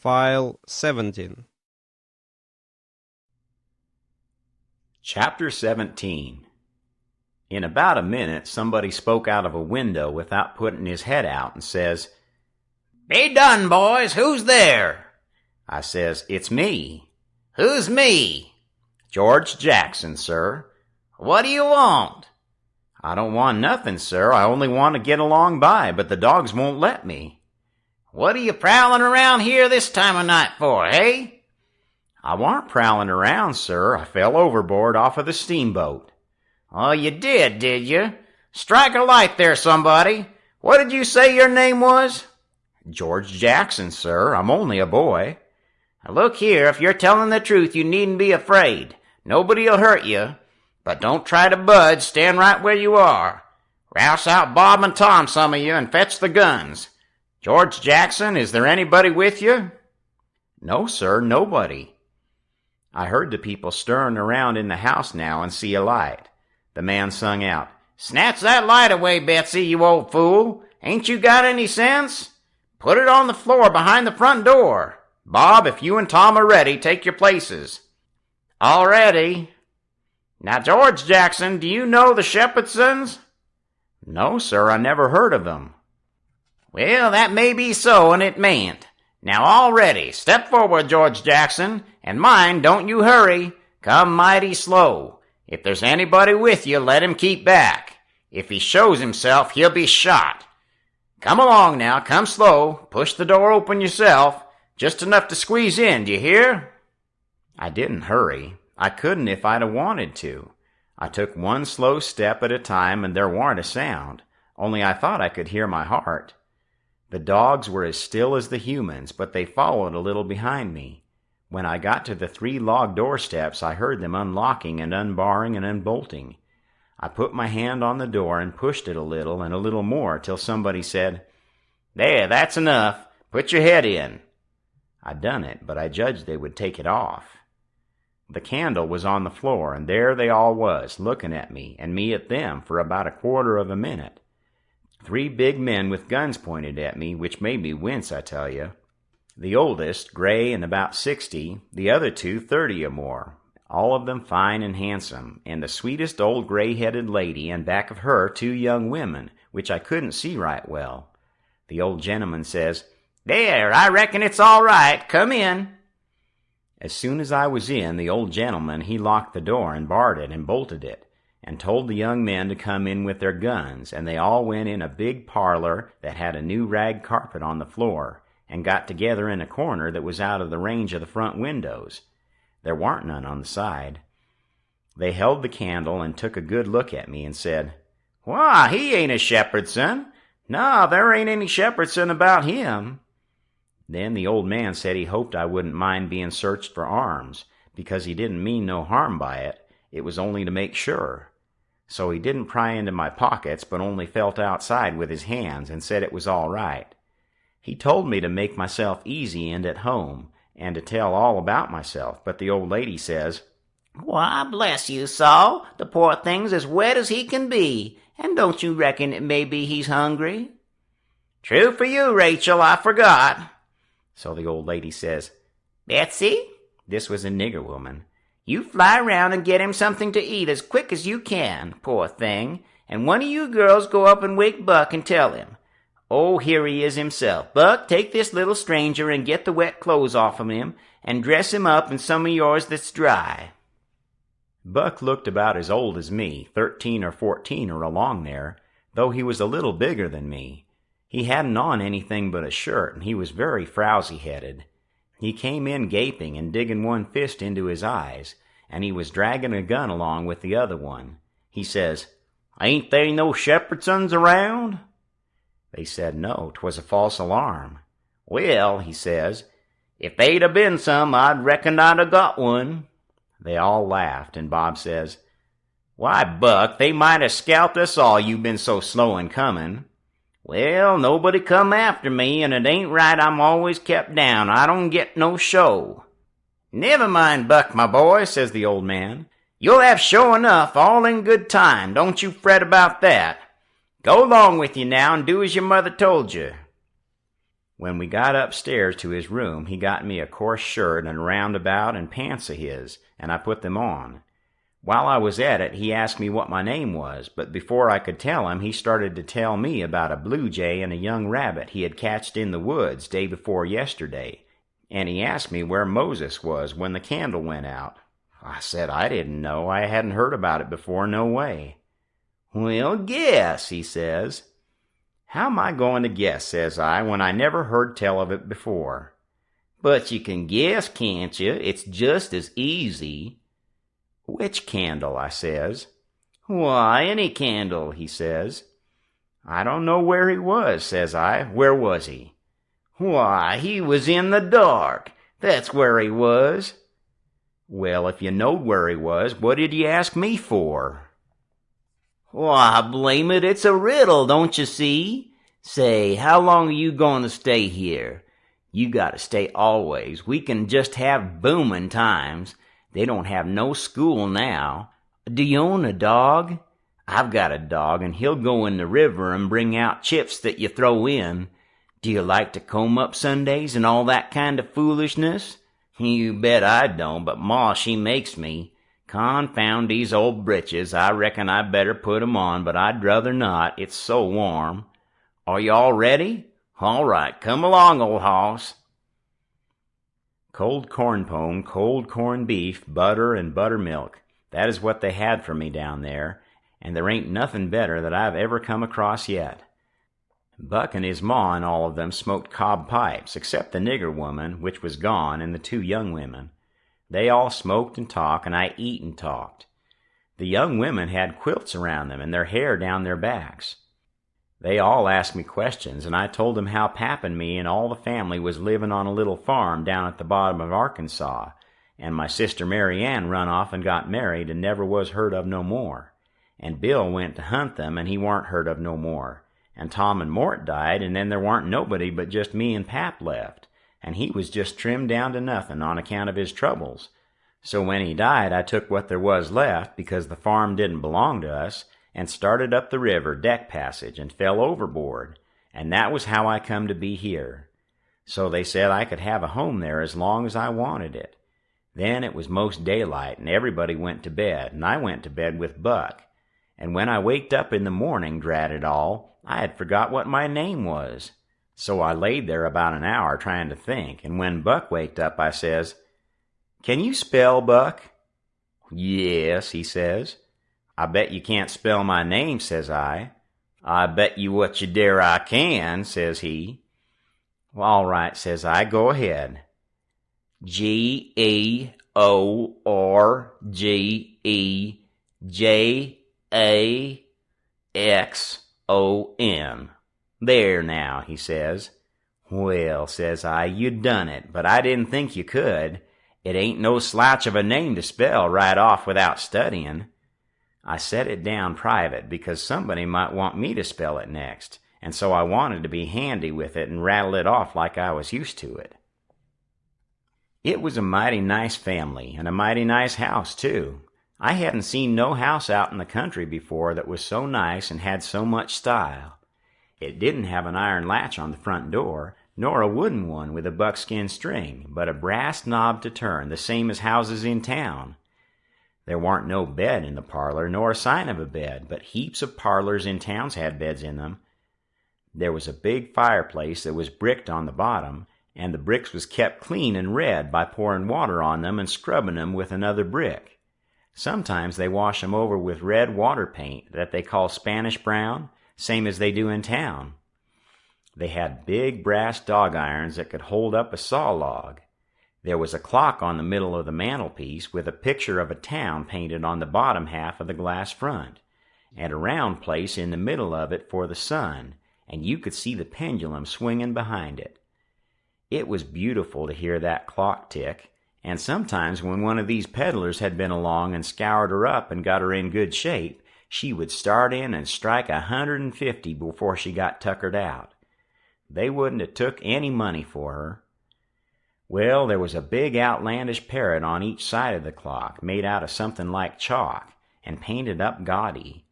File 17. Chapter 17. In about a minute, somebody spoke out of a window without putting his head out and says, "Be done, boys. Who's there?" I says, "It's me." "Who's me?" "George Jackson, sir." "What do you want?" "I don't want nothing, sir. I only want to get along by, but the dogs won't let me." "What are you prowling around here this time of night for, hey?" "I warn't prowling around, sir. I fell overboard off of the steamboat." "Oh, you did you? Strike a light there, somebody. What did you say your name was?" "George Jackson, sir. I'm only a boy." "Now look here, if you're telling the truth, you needn't be afraid. Nobody'll hurt you. But don't try to budge. Stand right where you are. Rouse out Bob and Tom, some of you, and fetch the guns. George Jackson, is there anybody with you?" "No, sir, nobody." I heard the people stirring around in the house now and see a light. The man sung out, "Snatch that light away, Betsy, you old fool. Ain't you got any sense? Put it on the floor behind the front door. Bob, if you and Tom are ready, take your places." "All ready." "Now, George Jackson, do you know the Shepherdsons?" "No, sir, I never heard of them." "Well, that may be so, and it mayn't. Now, all ready. Step forward, George Jackson, and mind, don't you hurry. Come mighty slow. If there's anybody with you, let him keep back. If he shows himself, he'll be shot. Come along now, come slow. Push the door open yourself. Just enough to squeeze in, do you hear?" I didn't hurry. I couldn't if I'd have wanted to. I took one slow step at a time, and there warn't a sound, only I thought I could hear my heart. The dogs were as still as the humans, but they followed a little behind me. When I got to the 3 log doorsteps, I heard them unlocking and unbarring and unbolting. I put my hand on the door and pushed it a little and a little more till somebody said, "There, that's enough. Put your head in." I done it, but I judged they would take it off. The candle was on the floor, and there they all was, looking at me, and me at them, for about a quarter of a minute. 3 big men with guns pointed at me, which made me wince, I tell you. The oldest, gray and about 60, the other 2 30 or more, all of them fine and handsome, and the sweetest old gray-headed lady, and back of her 2 young women, which I couldn't see right well. The old gentleman says, "There, I reckon it's all right. Come in." As soon as I was in, the old gentleman, he locked the door and barred it and bolted it, and told the young men to come in with their guns, and they all went in a big parlor that had a new rag carpet on the floor, and got together in a corner that was out of the range of the front windows. There warn't none on the side. They held the candle and took a good look at me and said, "Why, he ain't a Shepherdson. No, there ain't any Shepherdson about him." Then the old man said he hoped I wouldn't mind being searched for arms, because he didn't mean no harm by it. It was only to make sure. So he didn't pry into my pockets, but only felt outside with his hands and said it was all right. He told me to make myself easy and at home, and to tell all about myself, but the old lady says, "Why, bless you, Saul, the poor thing's as wet as he can be, and don't you reckon it may be he's hungry?" "True for you, Rachel, I forgot." So the old lady says, "Betsy," this was a nigger woman, "you fly round and get him something to eat as quick as you can, poor thing, and one of you girls go up and wake Buck and tell him. Oh, here he is himself. Buck, take this little stranger and get the wet clothes off of him, and dress him up in some of yours that's dry." Buck looked about as old as me, 13 or 14 or along there, though he was a little bigger than me. He hadn't on anything but a shirt, and he was very frowsy-headed. He came in gaping and digging one fist into his eyes, and he was dragging a gun along with the other one. He says, "Ain't they no Shepherdsons around?" They said no, 'twas a false alarm. "Well," he says, "if they'd have been some, I'd reckon I'd have got one." They all laughed, and Bob says, "Why, Buck, they might have scalped us all, you've been so slow in coming." "Well, nobody come after me, and it ain't right I'm always kept down. I don't get no show." "Never mind, Buck, my boy," says the old man. "You'll have show enough, all in good time. Don't you fret about that. Go along with you now and do as your mother told you." When we got upstairs to his room, he got me a coarse shirt and a roundabout and pants of his, and I put them on. While I was at it, he asked me what my name was, but before I could tell him, he started to tell me about a blue jay and a young rabbit he had catched in the woods day before yesterday, and he asked me where Moses was when the candle went out. I said I didn't know. I hadn't heard about it before, no way. Well, guess, he says. How am I going to guess, says I, when I never heard tell of it before? But you can guess, can't you? It's just as easy. Which candle, I says. Why, any candle, he says. I don't know where he was, says I. Where was he? Why, he was in the dark. That's where he was. Well, if you knowed where he was, what did you ask me for? Why, blame it, it's a riddle, don't you see? Say, how long are you going to stay here? You got to stay always. We can just have booming times. They don't have no school now. Do you own a dog? I've got a dog, and he'll go in the river and bring out chips that you throw in. Do you like to comb up Sundays and all that kind of foolishness? You bet I don't, but Ma, she makes me. Confound these old britches. I reckon I better put 'em on, but I'd rather not. It's so warm. Are you all ready? All right, come along, old hoss. Cold corn pone, cold corned beef, butter, and buttermilk. That is what they had for me down there, and there ain't nothing better that I've ever come across yet. Buck and his ma and all of them smoked cob pipes, except the nigger woman, which was gone, and the two young women. They all smoked and talked, and I eat and talked. The young women had quilts around them and their hair down their backs. They all asked me questions, and I told them how Pap and me and all the family was living on a little farm down at the bottom of Arkansas, and my sister Mary Ann run off and got married and never was heard of no more, and Bill went to hunt them and he warn't heard of no more, and Tom and Mort died, and then there warn't nobody but just me and Pap left, and he was just trimmed down to nothing on account of his troubles. So when he died, I took what there was left, because the farm didn't belong to us, and started up the river deck passage and fell overboard, and that was how I come to be here. So they said I could have a home there as long as I wanted it. Then it was most daylight, and everybody went to bed, and I went to bed with Buck. And when I waked up in the morning, drat it all, I had forgot what my name was. So I laid there about an hour trying to think, and when Buck waked up, I says, "Can you spell, Buck?" "Yes," he says. "I bet you can't spell my name," says I. "I bet you what you dare I can," says he. "Well, all right," says I, "go ahead." Georgejackson. There now, he says. "Well," says I, "you done it, but I didn't think you could. It ain't no slouch of a name to spell right off without studying." I set it down private because somebody might want me to spell it next, and so I wanted to be handy with it and rattle it off like I was used to it. It was a mighty nice family, and a mighty nice house, too. I hadn't seen no house out in the country before that was so nice and had so much style. It didn't have an iron latch on the front door, nor a wooden one with a buckskin string, but a brass knob to turn, the same as houses in town. There warn't no bed in the parlor, nor a sign of a bed, but heaps of parlors in towns had beds in them. There was a big fireplace that was bricked on the bottom, and the bricks was kept clean and red by pouring water on them and scrubbing them with another brick. Sometimes they wash them over with red water paint that they call Spanish brown, same as they do in town. They had big brass dog irons that could hold up a saw log. There was a clock on the middle of the mantelpiece with a picture of a town painted on the bottom half of the glass front, and a round place in the middle of it for the sun, and you could see the pendulum swinging behind it. It was beautiful to hear that clock tick, and sometimes when one of these peddlers had been along and scoured her up and got her in good shape, she would start in and strike 150 before she got tuckered out. They wouldn't have took any money for her. Well, there was a big outlandish parrot on each side of the clock, made out of something like chalk, and painted up gaudy.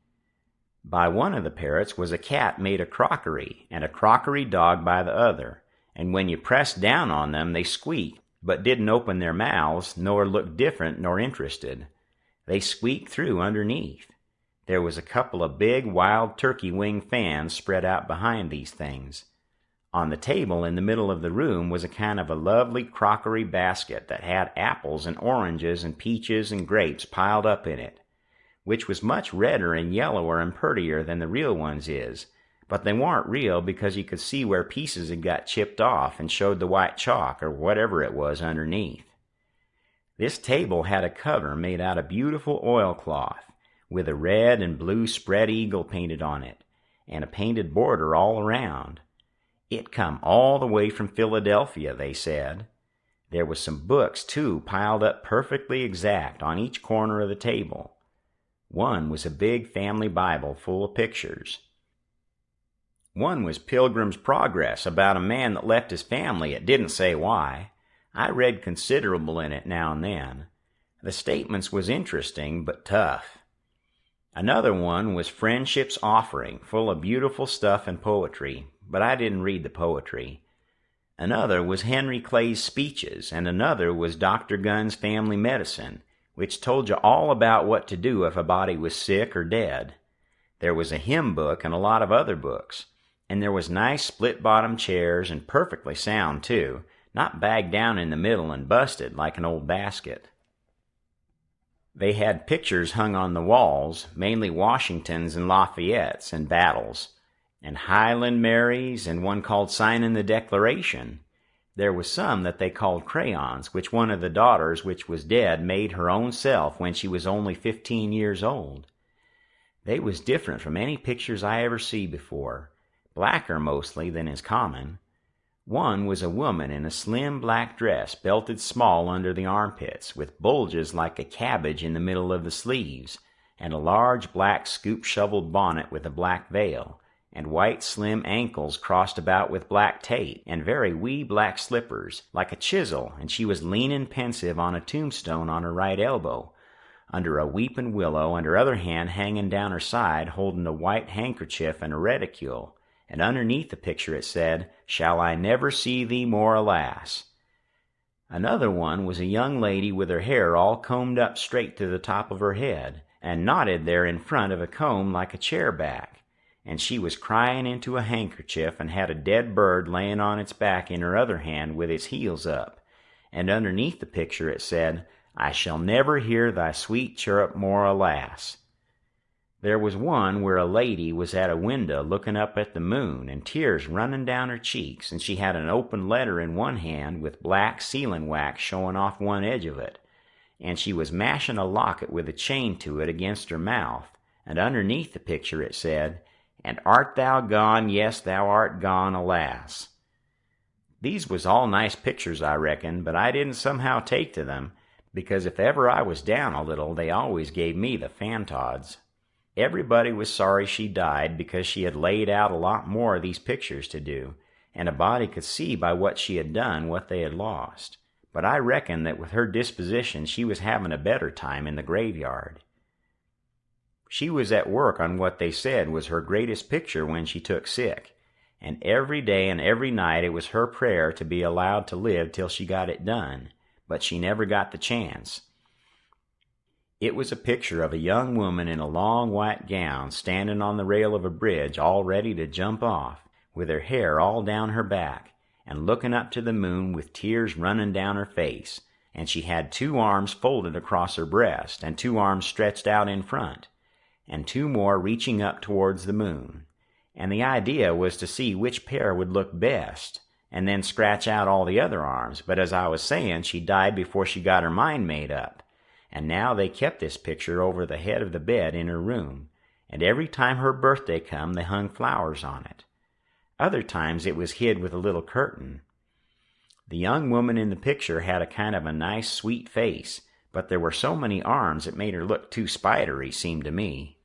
By one of the parrots was a cat made of crockery, and a crockery dog by the other, and when you pressed down on them they squeaked, but didn't open their mouths, nor look different nor interested. They squeaked through underneath. There was a couple of big wild turkey wing fans spread out behind these things. On the table in the middle of the room was a kind of a lovely crockery basket that had apples and oranges and peaches and grapes piled up in it, which was much redder and yellower and purtier than the real ones is, but they weren't real because you could see where pieces had got chipped off and showed the white chalk or whatever it was underneath. This table had a cover made out of beautiful oilcloth, with a red and blue spread eagle painted on it, and a painted border all around. It come all the way from Philadelphia, they said. There was some books, too, piled up perfectly exact on each corner of the table. One was a big family Bible full of pictures. One was Pilgrim's Progress, about a man that left his family, it didn't say why. I read considerable in it now and then. The statements was interesting, but tough. Another one was Friendship's Offering, full of beautiful stuff and poetry, but I didn't read the poetry. Another was Henry Clay's Speeches, and another was Dr. Gunn's Family Medicine, which told you all about what to do if a body was sick or dead. There was a hymn book and a lot of other books, and there was nice split-bottom chairs, and perfectly sound, too, not bagged down in the middle and busted like an old basket. They had pictures hung on the walls, mainly Washingtons and Lafayette's and battles, and Highland Marys, and one called Signing the Declaration. There was some that they called crayons, which one of the daughters which was dead made her own self when she was only 15 years old. They was different from any pictures I ever see before, blacker mostly than is common. One was a woman in a slim black dress belted small under the armpits, with bulges like a cabbage in the middle of the sleeves, and a large black scoop-shoveled bonnet with a black veil, and white slim ankles crossed about with black tape, and very wee black slippers, like a chisel, and she was leaning pensive on a tombstone on her right elbow, under a weeping willow, and her other hand hanging down her side holding a white handkerchief and a reticule, and underneath the picture it said, "Shall I never see thee more, alas." Another one was a young lady with her hair all combed up straight to the top of her head, and knotted there in front of a comb like a chair back, and she was crying into a handkerchief and had a dead bird laying on its back in her other hand with its heels up, and underneath the picture it said, "I shall never hear thy sweet chirrup more, alas." There was one where a lady was at a window looking up at the moon, and tears running down her cheeks, and she had an open letter in one hand with black sealing wax showing off one edge of it, and she was mashing a locket with a chain to it against her mouth, and underneath the picture it said, "And art thou gone, yes, thou art gone, alas." These was all nice pictures, I reckon, but I didn't somehow take to them, because if ever I was down a little, they always gave me the fantods. Everybody was sorry she died because she had laid out a lot more of these pictures to do, and a body could see by what she had done what they had lost. But I reckon that with her disposition she was having a better time in the graveyard. She was at work on what they said was her greatest picture when she took sick, and every day and every night it was her prayer to be allowed to live till she got it done, but she never got the chance. It was a picture of a young woman in a long white gown standing on the rail of a bridge all ready to jump off, with her hair all down her back, and looking up to the moon with tears running down her face, and she had 2 arms folded across her breast, and 2 arms stretched out in front, and 2 more reaching up towards the moon, and the idea was to see which pair would look best, and then scratch out all the other arms, but as I was saying, she died before she got her mind made up. And now they kept this picture over the head of the bed in her room, and every time her birthday come they hung flowers on it. Other times it was hid with a little curtain. The young woman in the picture had a kind of a nice sweet face, but there were so many arms it made her look too spidery, seemed to me.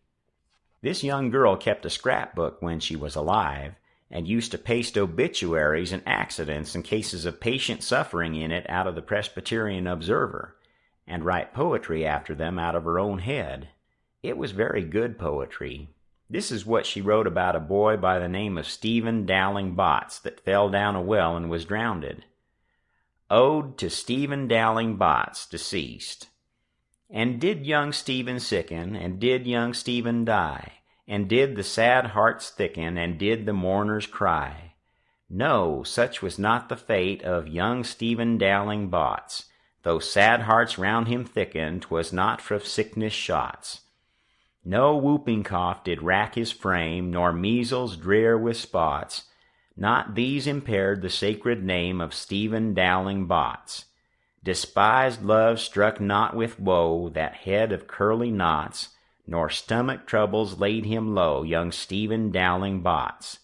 This young girl kept a scrapbook when she was alive, and used to paste obituaries and accidents and cases of patient suffering in it out of the Presbyterian Observer, and write poetry after them out of her own head. It was very good poetry. This is what she wrote about a boy by the name of Stephen Dowling Botts that fell down a well and was drowned. Ode to Stephen Dowling Botts, deceased. And did young Stephen sicken, and did young Stephen die, and did the sad hearts thicken, and did the mourners cry? No, such was not the fate of young Stephen Dowling Botts. Though sad hearts round him thickened, 'twas not from sickness shots. No whooping cough did rack his frame, nor measles drear with spots. Not these impaired the sacred name of Stephen Dowling Botts. Despised love struck not with woe that head of curly knots, nor stomach troubles laid him low, young Stephen Dowling Botts.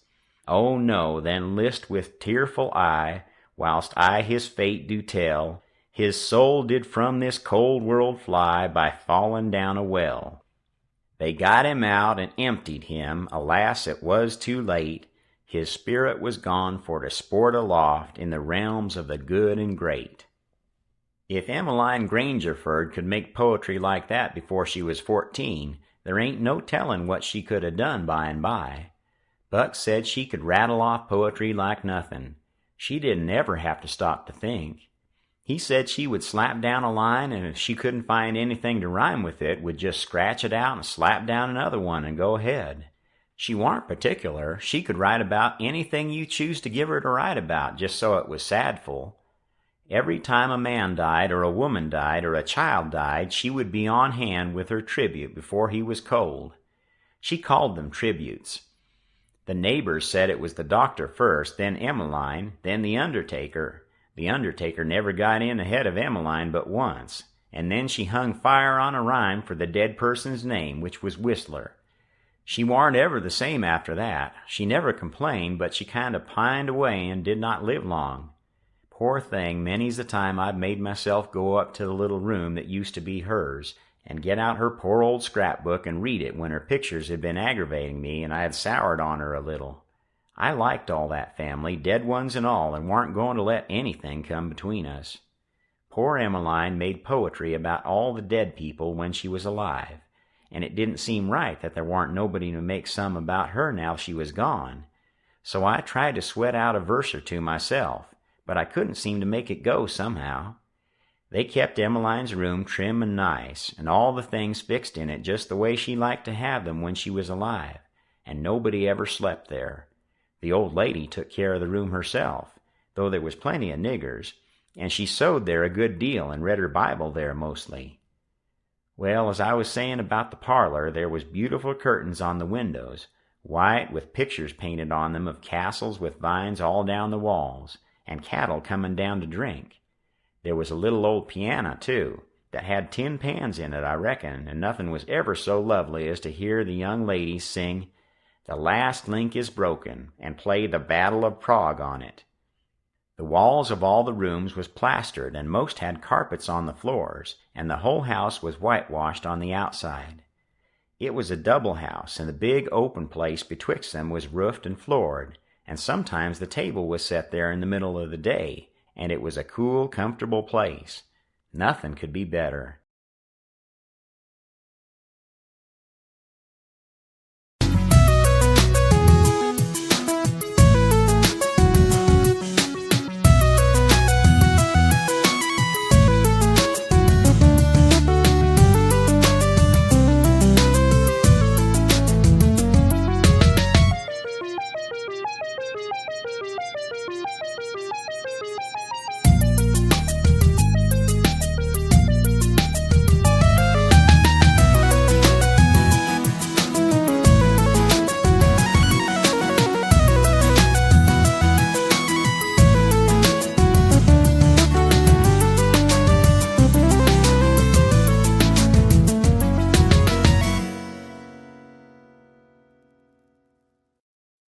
Oh no, then list with tearful eye, whilst I his fate do tell, his soul did from this cold world fly by falling down a well. They got him out and emptied him, alas, it was too late, his spirit was gone for to sport aloft in the realms of the good and great. If Emmeline Grangerford could make poetry like that before she was 14, there ain't no telling what she could have done by and by. Buck said she could rattle off poetry like nothing. She didn't ever have to stop to think. He said she would slap down a line, and if she couldn't find anything to rhyme with it, would just scratch it out and slap down another one and go ahead. She warn't particular. She could write about anything you choose to give her to write about, just so it was sadful. Every time a man died, or a woman died, or a child died, she would be on hand with her tribute before he was cold. She called them tributes. The neighbors said it was the doctor first, then Emmeline, then the undertaker. The undertaker never got in ahead of Emmeline but once, and then she hung fire on a rhyme for the dead person's name, which was Whistler. She warn't ever the same after that. She never complained, but she kind of pined away and did not live long. Poor thing, many's the time I've made myself go up to the little room that used to be hers, and get out her poor old scrapbook and read it when her pictures had been aggravating me and I had soured on her a little. I liked all that family, dead ones and all, and warn't going to let anything come between us. Poor Emmeline made poetry about all the dead people when she was alive, and it didn't seem right that there warn't nobody to make some about her now she was gone. So I tried to sweat out a verse or two myself, but I couldn't seem to make it go somehow. They kept Emmeline's room trim and nice, and all the things fixed in it just the way she liked to have them when she was alive, and nobody ever slept there. The old lady took care of the room herself, though there was plenty of niggers, and she sewed there a good deal and read her Bible there mostly. Well, as I was saying about the parlor, there was beautiful curtains on the windows, white with pictures painted on them of castles with vines all down the walls, and cattle coming down to drink. There was a little old piano, too, that had tin pans in it, I reckon, and nothing was ever so lovely as to hear the young ladies sing "The Last Link is Broken," and play "The Battle of Prague" on it. The walls of all the rooms was plastered, and most had carpets on the floors, and the whole house was whitewashed on the outside. It was a double house, and the big open place betwixt them was roofed and floored, and sometimes the table was set there in the middle of the day, and it was a cool, comfortable place. Nothing could be better.